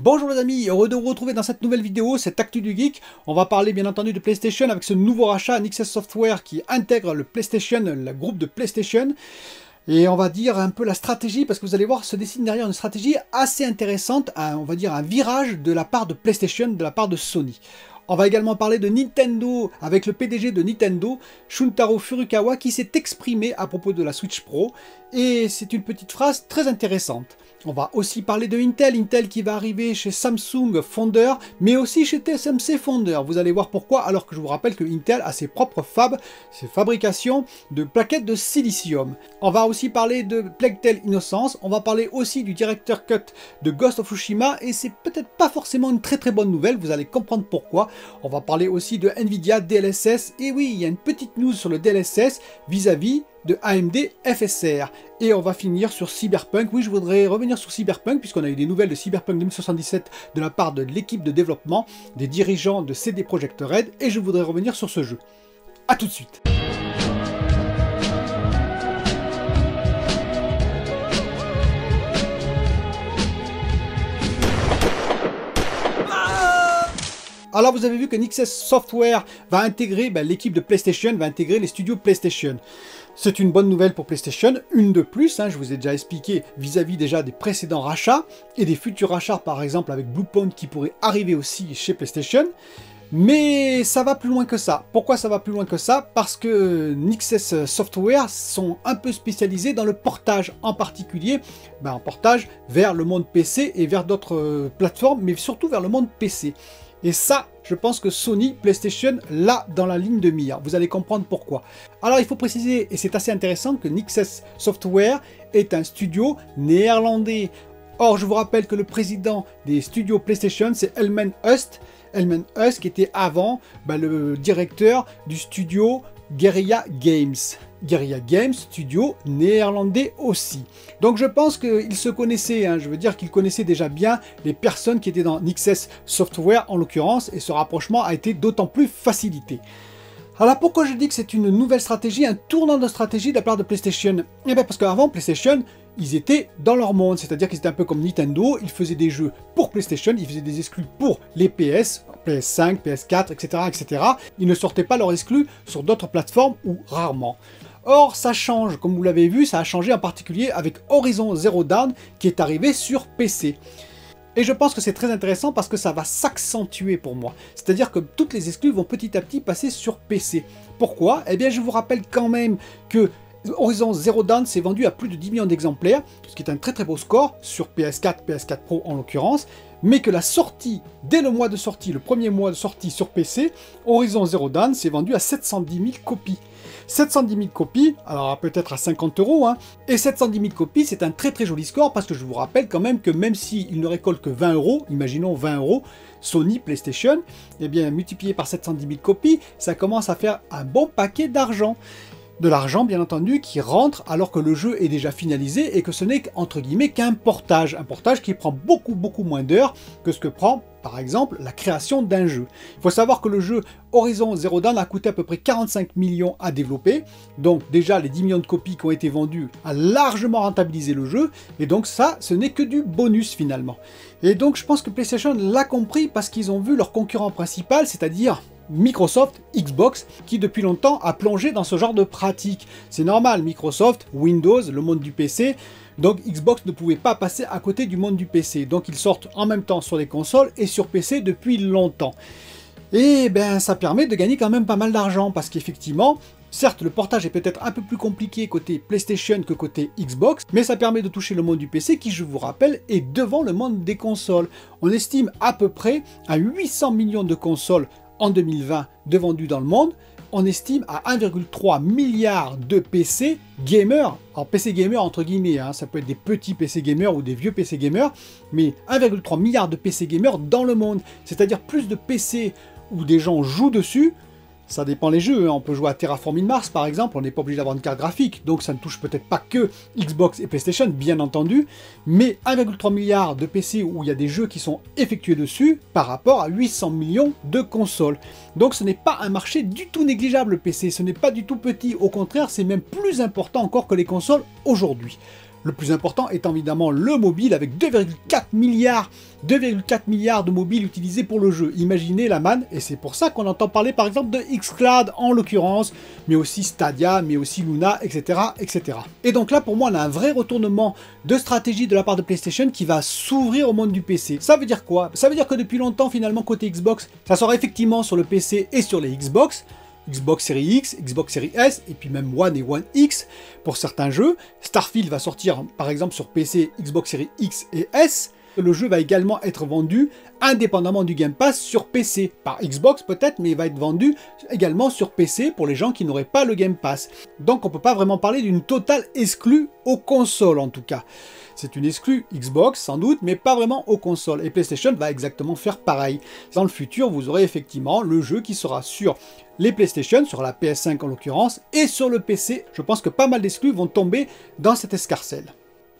Bonjour les amis, heureux de vous retrouver dans cette nouvelle vidéo, cette Actu du Geek. On va parler bien entendu de PlayStation avec ce nouveau rachat Nixxes Software qui intègre le PlayStation, le groupe de PlayStation. Et on va dire un peu la stratégie, parce que vous allez voir, se dessine derrière une stratégie assez intéressante, on va dire un virage de la part de PlayStation, de la part de Sony. On va également parler de Nintendo avec le PDG de Nintendo, Shuntaro Furukawa, qui s'est exprimé à propos de la Switch Pro. Et c'est une petite phrase très intéressante. On va aussi parler de Intel qui va arriver chez Samsung Founder, mais aussi chez TSMC Founder. Vous allez voir pourquoi, alors que je vous rappelle que Intel a ses propres fabs, ses fabrications de plaquettes de silicium. On va aussi parler de Plague Tale Innocence, on va parler aussi du Director Cut de Ghost of Tsushima, et c'est peut-être pas forcément une très bonne nouvelle, vous allez comprendre pourquoi. On va parler aussi de Nvidia DLSS, et oui, il y a une petite news sur le DLSS vis-à-vis de AMD FSR. Et on va finir sur Cyberpunk. Oui, je voudrais revenir sur Cyberpunk, puisqu'on a eu des nouvelles de Cyberpunk 2077 de la part de l'équipe de développement, des dirigeants de CD Projekt Red, et je voudrais revenir sur ce jeu. A tout de suite. Alors vous avez vu que Nixxes Software va intégrer, l'équipe de PlayStation va intégrer les studios PlayStation. C'est une bonne nouvelle pour PlayStation, une de plus, je vous ai déjà expliqué vis-à-vis déjà des précédents rachats et des futurs rachats par exemple avec Bluepoint qui pourrait arriver aussi chez PlayStation. Mais ça va plus loin que ça. Pourquoi ça va plus loin que ça? Parce que Nixxes Software sont un peu spécialisés dans le portage, en particulier en portage vers le monde PC et vers d'autres plateformes, mais surtout vers le monde PC. Et ça, je pense que Sony, PlayStation, l'a dans la ligne de mire. Vous allez comprendre pourquoi. Alors, il faut préciser, et c'est assez intéressant, que Nixxes Software est un studio néerlandais. Or, je vous rappelle que le président des studios PlayStation, c'est Elmen Hust. Elmen Hust, qui était avant le directeur du studio Guerrilla Games. Guerrilla Games, studio néerlandais aussi. Donc je pense qu'ils se connaissaient, je veux dire qu'ils connaissaient déjà bien les personnes qui étaient dans Nixxes Software en l'occurrence, et ce rapprochement a été d'autant plus facilité. Alors pourquoi je dis que c'est une nouvelle stratégie, un tournant de stratégie de la part de PlayStation? Eh bien parce qu'avant PlayStation, ils étaient dans leur monde, c'est-à-dire qu'ils étaient un peu comme Nintendo, ils faisaient des jeux pour PlayStation, ils faisaient des exclus pour les PS, PS5, PS4, etc., etc. Ils ne sortaient pas leurs exclus sur d'autres plateformes ou rarement. Or, ça change, comme vous l'avez vu, ça a changé en particulier avec Horizon Zero Dawn qui est arrivé sur PC. Et je pense que c'est très intéressant parce que ça va s'accentuer pour moi. C'est-à-dire que toutes les exclus vont petit à petit passer sur PC. Pourquoi? Eh bien, je vous rappelle quand même que Horizon Zero Dawn s'est vendu à plus de 10 millions d'exemplaires, ce qui est un très beau score sur PS4, PS4 Pro en l'occurrence, mais que la sortie, dès le mois de sortie, le premier mois de sortie sur PC, Horizon Zero Dawn s'est vendu à 710 000 copies. 710 000 copies, alors peut-être à 50 €, et 710 000 copies, c'est un très joli score, parce que je vous rappelle quand même que même s'il ne récolte que 20 €, imaginons 20 €, Sony, PlayStation, eh bien multiplié par 710 000 copies, ça commence à faire un bon paquet d'argent. De l'argent bien entendu qui rentre alors que le jeu est déjà finalisé et que ce n'est entre guillemets qu'un portage. Un portage qui prend beaucoup moins d'heures que ce que prend par exemple la création d'un jeu. Il faut savoir que le jeu Horizon Zero Dawn a coûté à peu près 45 millions à développer. Donc déjà les 10 millions de copies qui ont été vendues a largement rentabilisé le jeu. Et donc ça, ce n'est que du bonus finalement. Et donc je pense que PlayStation l'a compris parce qu'ils ont vu leur concurrent principal, c'est-à-dire Microsoft, Xbox, qui depuis longtemps a plongé dans ce genre de pratique. C'est normal, Microsoft, Windows, le monde du PC, donc Xbox ne pouvait pas passer à côté du monde du PC. Donc ils sortent en même temps sur les consoles et sur PC depuis longtemps. Et ça permet de gagner quand même pas mal d'argent, parce qu'effectivement, certes le portage est peut-être un peu plus compliqué côté PlayStation que côté Xbox, mais ça permet de toucher le monde du PC qui, je vous rappelle, est devant le monde des consoles. On estime à peu près à 800 millions de consoles en 2020 de vendus dans le monde. On estime à 1,3 milliard de PC gamers. Alors PC gamers entre guillemets, ça peut être des petits PC gamers ou des vieux PC gamers, mais 1,3 milliard de PC gamers dans le monde. C'est-à-dire plus de PC où des gens jouent dessus. Ça dépend les jeux, on peut jouer à Terraforming Mars par exemple, on n'est pas obligé d'avoir une carte graphique, donc ça ne touche peut-être pas que Xbox et PlayStation, bien entendu, mais 1,3 milliard de PC où il y a des jeux qui sont effectués dessus par rapport à 800 millions de consoles. Donc ce n'est pas un marché du tout négligeable le PC, ce n'est pas du tout petit, au contraire c'est même plus important encore que les consoles aujourd'hui. Le plus important étant évidemment le mobile avec 2,4 milliards de mobiles utilisés pour le jeu. Imaginez la manne, et c'est pour ça qu'on entend parler par exemple de xCloud en l'occurrence, mais aussi Stadia, mais aussi Luna, etc., etc. Et donc là pour moi on a un vrai retournement de stratégie de la part de PlayStation qui va s'ouvrir au monde du PC. Ça veut dire quoi? Ça veut dire que depuis longtemps finalement côté Xbox, ça sort effectivement sur le PC et sur les Xbox Series X, Xbox Series S, et puis même One et One X pour certains jeux. Starfield va sortir par exemple sur PC, Xbox Series X et S. Le jeu va également être vendu indépendamment du Game Pass sur PC, par Xbox peut-être, mais il va être vendu également sur PC pour les gens qui n'auraient pas le Game Pass. Donc on ne peut pas vraiment parler d'une totale exclue aux consoles en tout cas. C'est une exclue Xbox sans doute, mais pas vraiment aux consoles. Et PlayStation va exactement faire pareil. Dans le futur, vous aurez effectivement le jeu qui sera sur les PlayStation, sur la PS5 en l'occurrence, et sur le PC. Je pense que pas mal d'exclus vont tomber dans cette escarcelle.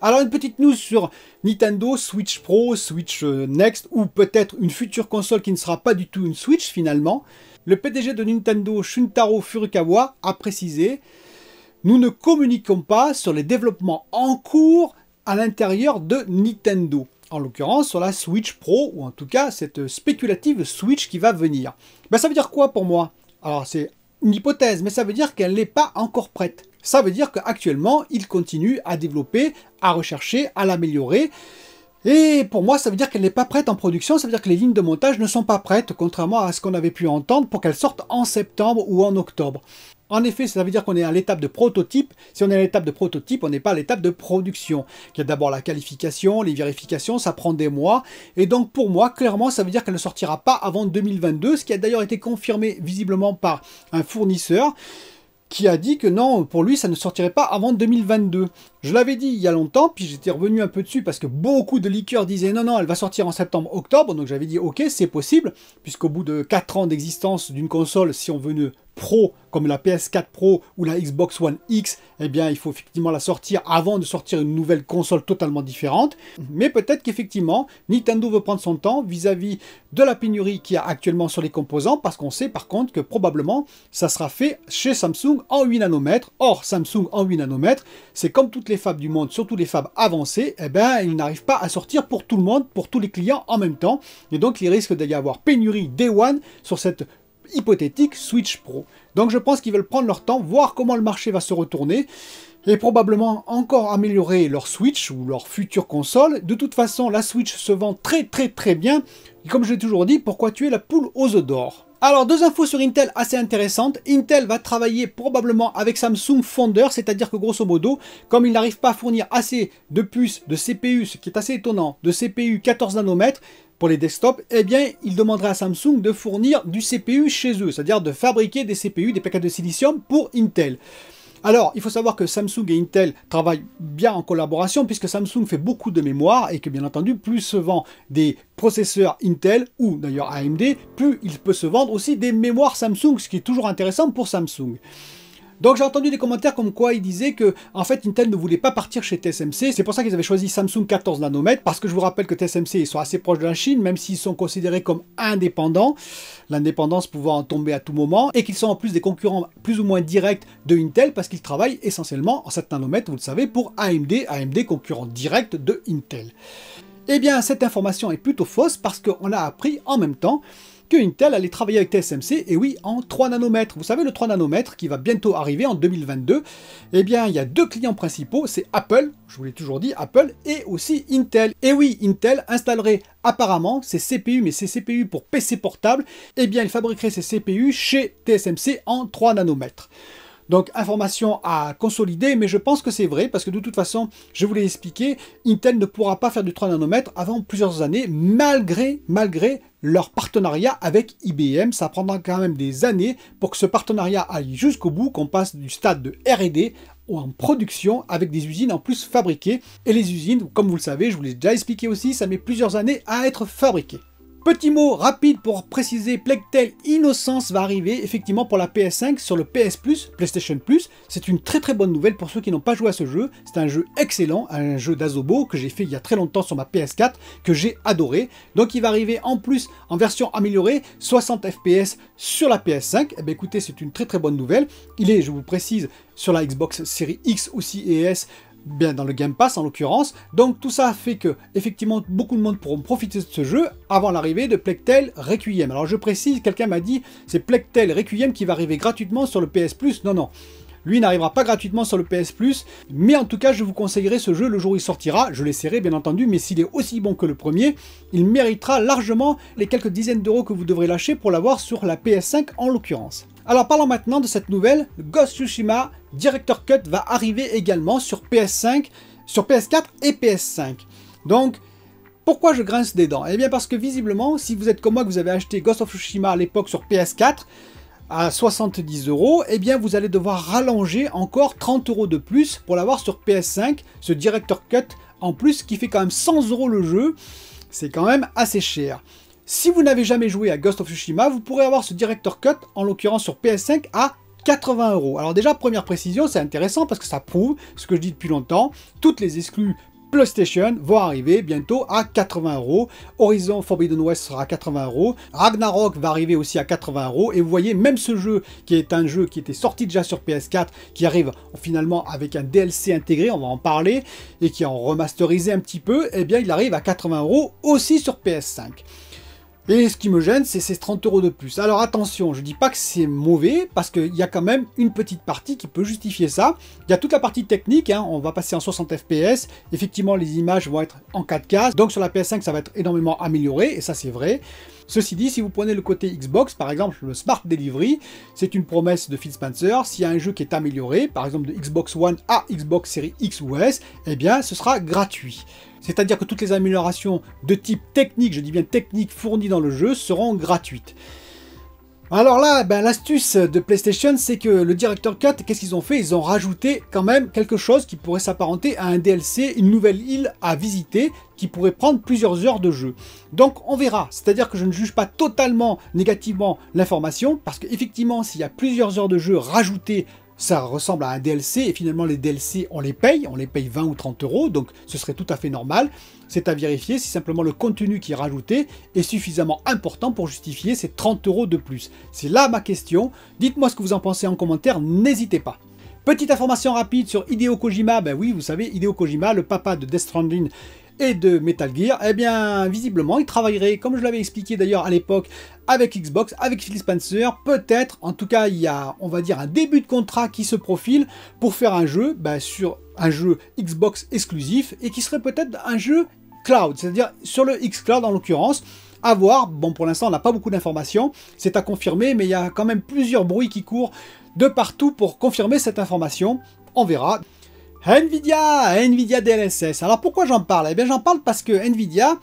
Alors une petite news sur Nintendo, Switch Pro, Switch Next, ou peut-être une future console qui ne sera pas du tout une Switch finalement. Le PDG de Nintendo, Shuntaro Furukawa, a précisé « Nous ne communiquons pas sur les développements en cours à l'intérieur de Nintendo ». En l'occurrence sur la Switch Pro, ou en tout cas cette spéculative Switch qui va venir. Ben, ça veut dire quoi pour moi? Alors c'est une hypothèse, mais ça veut dire qu'elle n'est pas encore prête. Ça veut dire qu'actuellement, il continue à développer, à rechercher, à l'améliorer. Et pour moi, ça veut dire qu'elle n'est pas prête en production, ça veut dire que les lignes de montage ne sont pas prêtes, contrairement à ce qu'on avait pu entendre, pour qu'elles sortent en septembre ou en octobre. En effet, ça veut dire qu'on est à l'étape de prototype. Si on est à l'étape de prototype, on n'est pas à l'étape de production. Il y a d'abord la qualification, les vérifications, ça prend des mois. Et donc pour moi, clairement, ça veut dire qu'elle ne sortira pas avant 2022, ce qui a d'ailleurs été confirmé visiblement par un fournisseur, qui a dit que non, pour lui, ça ne sortirait pas avant 2022. Je l'avais dit il y a longtemps, puis j'étais revenu un peu dessus parce que beaucoup de leakers disaient non, non, elle va sortir en septembre-octobre, donc j'avais dit ok, c'est possible, puisqu'au bout de 4 ans d'existence d'une console, si on veut une Pro, comme la PS4 Pro ou la Xbox One X, eh bien il faut effectivement la sortir avant de sortir une nouvelle console totalement différente. Mais peut-être qu'effectivement, Nintendo veut prendre son temps vis-à-vis de la pénurie qu'il y a actuellement sur les composants, parce qu'on sait par contre que probablement ça sera fait chez Samsung en 8 nanomètres. Or, Samsung en 8 nanomètres, c'est comme toutes les fabs du monde, surtout les fabs avancées, eh bien ils n'arrivent pas à sortir pour tout le monde, pour tous les clients en même temps. Et donc il risque d'y avoir pénurie Day One sur cette hypothétique Switch Pro. Donc je pense qu'ils veulent prendre leur temps, voir comment le marché va se retourner et probablement encore améliorer leur Switch ou leur future console. De toute façon, la Switch se vend très bien. Et comme je l'ai toujours dit, pourquoi tuer la poule aux œufs d'or? Alors, deux infos sur Intel assez intéressantes. Intel va travailler probablement avec Samsung Founder, c'est-à-dire que grosso modo, comme il n'arrive pas à fournir assez de puces de CPU, ce qui est assez étonnant, de CPU 14 nanomètres, pour les desktops, eh bien, il demanderait à Samsung de fournir du CPU chez eux, c'est-à-dire de fabriquer des CPU, des plaquettes de silicium pour Intel. Alors, il faut savoir que Samsung et Intel travaillent bien en collaboration, puisque Samsung fait beaucoup de mémoire, et que bien entendu, plus se vend des processeurs Intel, ou d'ailleurs AMD, plus il peut se vendre aussi des mémoires Samsung, ce qui est toujours intéressant pour Samsung. Donc j'ai entendu des commentaires comme quoi ils disaient que en fait Intel ne voulait pas partir chez TSMC, c'est pour ça qu'ils avaient choisi Samsung 14 nanomètres, parce que je vous rappelle que TSMC ils sont assez proches de la Chine, même s'ils sont considérés comme indépendants, l'indépendance pouvant tomber à tout moment, et qu'ils sont en plus des concurrents plus ou moins directs de Intel, parce qu'ils travaillent essentiellement en 7 nanomètres, vous le savez, pour AMD concurrent direct de Intel. Eh bien cette information est plutôt fausse, parce qu'on a appris en même temps que Intel allait travailler avec TSMC, et oui, en 3 nanomètres. Vous savez, le 3 nanomètres qui va bientôt arriver en 2022, eh bien, il y a deux clients principaux, c'est Apple, je vous l'ai toujours dit, Apple, et aussi Intel. Et oui, Intel installerait apparemment ses CPU, mais ces CPU pour PC portable, eh bien, il fabriquerait ces CPU chez TSMC en 3 nanomètres. Donc, information à consolider, mais je pense que c'est vrai, parce que de toute façon, je vous l'ai expliqué, Intel ne pourra pas faire du 3 nanomètres avant plusieurs années, malgré leur partenariat avec IBM. Ça prendra quand même des années pour que ce partenariat aille jusqu'au bout, qu'on passe du stade de R&D en production avec des usines en plus fabriquées. Et les usines, comme vous le savez, je vous l'ai déjà expliqué aussi, ça met plusieurs années à être fabriqué. Petit mot rapide pour préciser, Plague Tale Innocence va arriver effectivement pour la PS5 sur le PS Plus, PlayStation Plus. C'est une très bonne nouvelle pour ceux qui n'ont pas joué à ce jeu. C'est un jeu excellent, un jeu d'Asobo que j'ai fait il y a très longtemps sur ma PS4, que j'ai adoré. Donc il va arriver en plus en version améliorée, 60 FPS sur la PS5. Eh bien écoutez, c'est une très bonne nouvelle. Il est, je vous précise, sur la Xbox Series X aussi et S, bien dans le Game Pass en l'occurrence. Donc tout ça fait que effectivement beaucoup de monde pourront profiter de ce jeu avant l'arrivée de Plague Tale Requiem. Alors je précise, quelqu'un m'a dit c'est Plague Tale Requiem qui va arriver gratuitement sur le PS Plus. Non, non. Lui n'arrivera pas gratuitement sur le PS Plus, mais en tout cas je vous conseillerais ce jeu le jour où il sortira, je l'essaierai bien entendu, mais s'il est aussi bon que le premier, il méritera largement les quelques dizaines d'euros que vous devrez lâcher pour l'avoir sur la PS5 en l'occurrence. Alors parlons maintenant de cette nouvelle, Ghost of Tsushima Director Cut va arriver également sur PS5, sur PS4 et PS5. Donc, pourquoi je grince des dents? Eh bien parce que visiblement, si vous êtes comme moi que vous avez acheté Ghost of Tsushima à l'époque sur PS4, à 70 €, eh bien vous allez devoir rallonger encore 30 € de plus pour l'avoir sur PS5, ce Director Cut en plus qui fait quand même 100 € le jeu, c'est quand même assez cher. Si vous n'avez jamais joué à Ghost of Tsushima, vous pourrez avoir ce Director Cut, en l'occurrence sur PS5, à 80 €. Alors déjà, première précision, c'est intéressant parce que ça prouve ce que je dis depuis longtemps, toutes les exclus PlayStation vont arriver bientôt à 80 €. Horizon Forbidden West sera à 80 €. Ragnarok va arriver aussi à 80 €. Et vous voyez, même ce jeu, qui est un jeu qui était sorti déjà sur PS4, qui arrive finalement avec un DLC intégré, on va en parler, et qui est en remasterisé un petit peu, eh bien il arrive à 80 € aussi sur PS5. Et ce qui me gêne, c'est ces 30 € de plus. Alors attention, je dis pas que c'est mauvais, parce qu'il y a quand même une petite partie qui peut justifier ça. Il y a toute la partie technique, hein, on va passer en 60 FPS, effectivement les images vont être en 4K, donc sur la PS5 ça va être énormément amélioré, et ça c'est vrai. Ceci dit, si vous prenez le côté Xbox, par exemple le Smart Delivery, c'est une promesse de Phil Spencer, s'il y a un jeu qui est amélioré, par exemple de Xbox One à Xbox Series X ou S, eh bien ce sera gratuit. C'est-à-dire que toutes les améliorations de type technique, je dis bien technique, fournies dans le jeu seront gratuites. Alors là, ben, l'astuce de PlayStation, c'est que le Director Cut, qu'est-ce qu'ils ont fait? Ils ont rajouté quand même quelque chose qui pourrait s'apparenter à un DLC, une nouvelle île à visiter, qui pourrait prendre plusieurs heures de jeu. Donc on verra, c'est-à-dire que je ne juge pas totalement négativement l'information, parce qu'effectivement, s'il y a plusieurs heures de jeu rajoutées, ça ressemble à un DLC, et finalement les DLC, on les paye 20 ou 30 €, donc ce serait tout à fait normal. C'est à vérifier si simplement le contenu qui est rajouté est suffisamment important pour justifier ces 30 € de plus. C'est là ma question, dites-moi ce que vous en pensez en commentaire, n'hésitez pas. Petite information rapide sur Hideo Kojima, ben oui, vous savez, Hideo Kojima, le papa de Death Stranding et de Metal Gear, eh bien, visiblement, il travaillerait, comme je l'avais expliqué d'ailleurs à l'époque, avec Xbox, avec Phil Spencer, peut-être, en tout cas, il y a, on va dire, un début de contrat qui se profile pour faire un jeu, ben, sur un jeu Xbox exclusif, et qui serait peut-être un jeu cloud, c'est-à-dire sur le xCloud en l'occurrence, à voir. Bon, pour l'instant, on n'a pas beaucoup d'informations, c'est à confirmer, mais il y a quand même plusieurs bruits qui courent de partout pour confirmer cette information, on verra. Nvidia DLSS. Alors pourquoi j'en parle? Eh bien j'en parle parce que Nvidia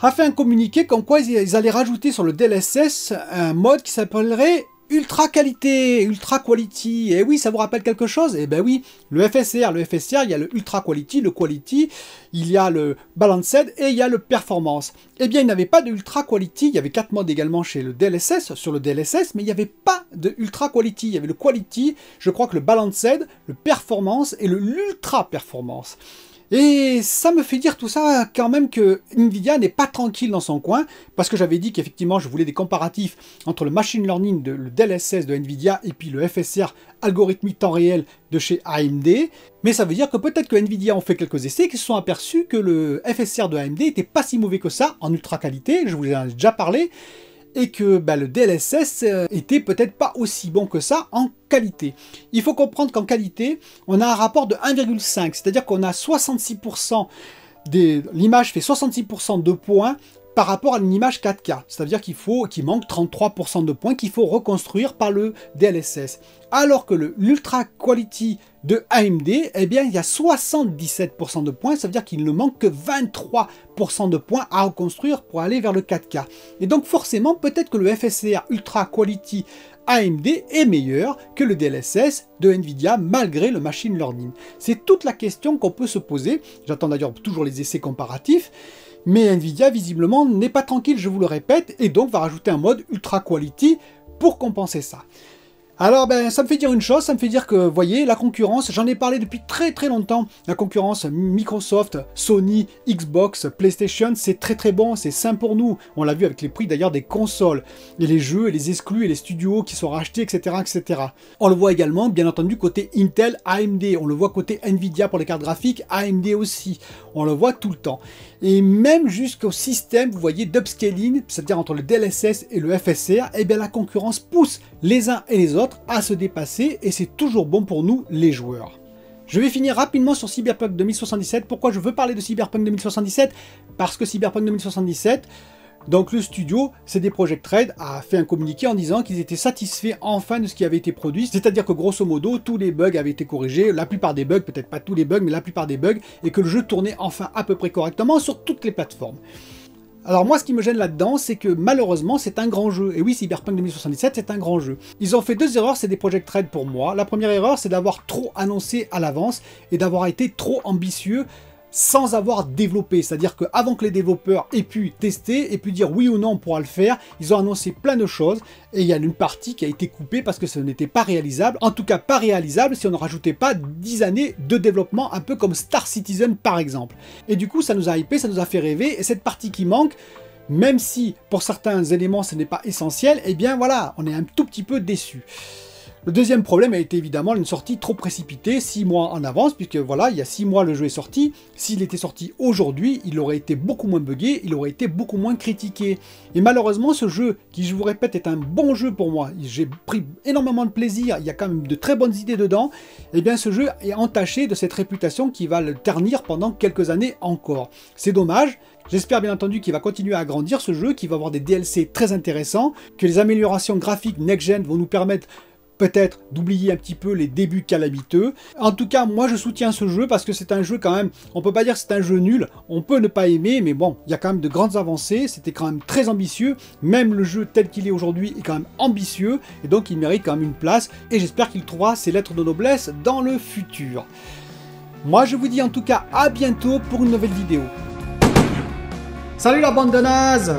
a fait un communiqué comme quoi ils allaient rajouter sur le DLSS un mode qui s'appellerait Ultra Qualité, Ultra Quality. Et oui, ça vous rappelle quelque chose? Eh ben oui, le FSR, il y a le Ultra Quality, le Quality, il y a le Balanced et il y a le Performance. Eh bien, il n'y avait pas de Ultra Quality, il y avait 4 modes également chez le DLSS, sur le DLSS, mais il n'y avait pas de Ultra Quality. Il y avait le Quality, je crois que le Balanced, le Performance et le Ultra Performance. Et ça me fait dire tout ça quand même que Nvidia n'est pas tranquille dans son coin, parce que j'avais dit qu'effectivement je voulais des comparatifs entre le machine learning, le DLSS de Nvidia et puis le FSR algorithmique temps réel de chez AMD, mais ça veut dire que peut-être que Nvidia ont fait quelques essais qui se sont aperçus que le FSR de AMD n'était pas si mauvais que ça en ultra qualité, je vous en ai déjà parlé, et que bah, le DLSS était peut-être pas aussi bon que ça en qualité. Il faut comprendre qu'en qualité, on a un rapport de 1,5, c'est-à-dire qu'on a 66%, l'image fait 66% de points par rapport à une image 4K, c'est-à-dire qu'il manque 33% de points qu'il faut reconstruire par le DLSS. Alors que l'Ultra Quality de AMD, eh bien, il y a 77% de points, ça veut dire qu'il ne manque que 23% de points à reconstruire pour aller vers le 4K. Et donc forcément, peut-être que le FSR Ultra Quality AMD est meilleur que le DLSS de Nvidia malgré le machine learning. C'est toute la question qu'on peut se poser. J'attends d'ailleurs toujours les essais comparatifs. Mais Nvidia, visiblement, n'est pas tranquille, je vous le répète, et donc va rajouter un mode Ultra Quality pour compenser ça. Alors ben ça me fait dire une chose, ça me fait dire que, vous voyez, la concurrence, j'en ai parlé depuis très longtemps, la concurrence Microsoft, Sony, Xbox, PlayStation, c'est très bon, c'est sain pour nous. On l'a vu avec les prix d'ailleurs des consoles, et les jeux, et les exclus, et les studios qui sont rachetés, etc. On le voit également, bien entendu, côté Intel, AMD, on le voit côté Nvidia pour les cartes graphiques, AMD aussi, on le voit tout le temps. Et même jusqu'au système, vous voyez, d'upscaling, c'est-à-dire entre le DLSS et le FSR, eh bien la concurrence pousse les uns et les autres à se dépasser et c'est toujours bon pour nous les joueurs. Je vais finir rapidement sur Cyberpunk 2077. Pourquoi je veux parler de Cyberpunk 2077? Parce que Cyberpunk 2077, donc le studio, CD Projekt Red, a fait un communiqué en disant qu'ils étaient satisfaits enfin de ce qui avait été produit, c'est-à-dire que grosso modo, tous les bugs avaient été corrigés, la plupart des bugs, peut-être pas tous les bugs, mais la plupart des bugs, et que le jeu tournait enfin à peu près correctement sur toutes les plateformes. Alors moi, ce qui me gêne là-dedans, c'est que malheureusement, c'est un grand jeu. Et oui, Cyberpunk 2077, c'est un grand jeu. Ils ont fait deux erreurs, c'est des Projekt Red pour moi. La première erreur, c'est d'avoir trop annoncé à l'avance et d'avoir été trop ambitieux sans avoir développé, c'est-à-dire qu'avant que les développeurs aient pu tester et pu dire oui ou non on pourra le faire, ils ont annoncé plein de choses et il y a une partie qui a été coupée parce que ce n'était pas réalisable, en tout cas pas réalisable si on ne rajoutait pas 10 années de développement, un peu comme Star Citizen par exemple. Et du coup ça nous a hypé, ça nous a fait rêver, et cette partie qui manque, même si pour certains éléments ce n'est pas essentiel, eh bien voilà, on est un tout petit peu déçu. Le deuxième problème a été évidemment une sortie trop précipitée, 6 mois en avance, puisque voilà, il y a 6 mois le jeu est sorti. S'il était sorti aujourd'hui, il aurait été beaucoup moins buggé, il aurait été beaucoup moins critiqué. Et malheureusement, ce jeu, qui je vous répète est un bon jeu pour moi, j'ai pris énormément de plaisir, il y a quand même de très bonnes idées dedans, et bien ce jeu est entaché de cette réputation qui va le ternir pendant quelques années encore. C'est dommage. J'espère bien entendu qu'il va continuer à grandir ce jeu, qu'il va avoir des DLC très intéressants, que les améliorations graphiques next-gen vont nous permettre peut-être d'oublier un petit peu les débuts calamiteux. En tout cas, moi je soutiens ce jeu parce que c'est un jeu quand même, on peut pas dire que c'est un jeu nul, on peut ne pas aimer, mais bon, il y a quand même de grandes avancées, c'était quand même très ambitieux, même le jeu tel qu'il est aujourd'hui est quand même ambitieux, et donc il mérite quand même une place, et j'espère qu'il trouvera ses lettres de noblesse dans le futur. Moi je vous dis en tout cas à bientôt pour une nouvelle vidéo. Salut la bande de nazes!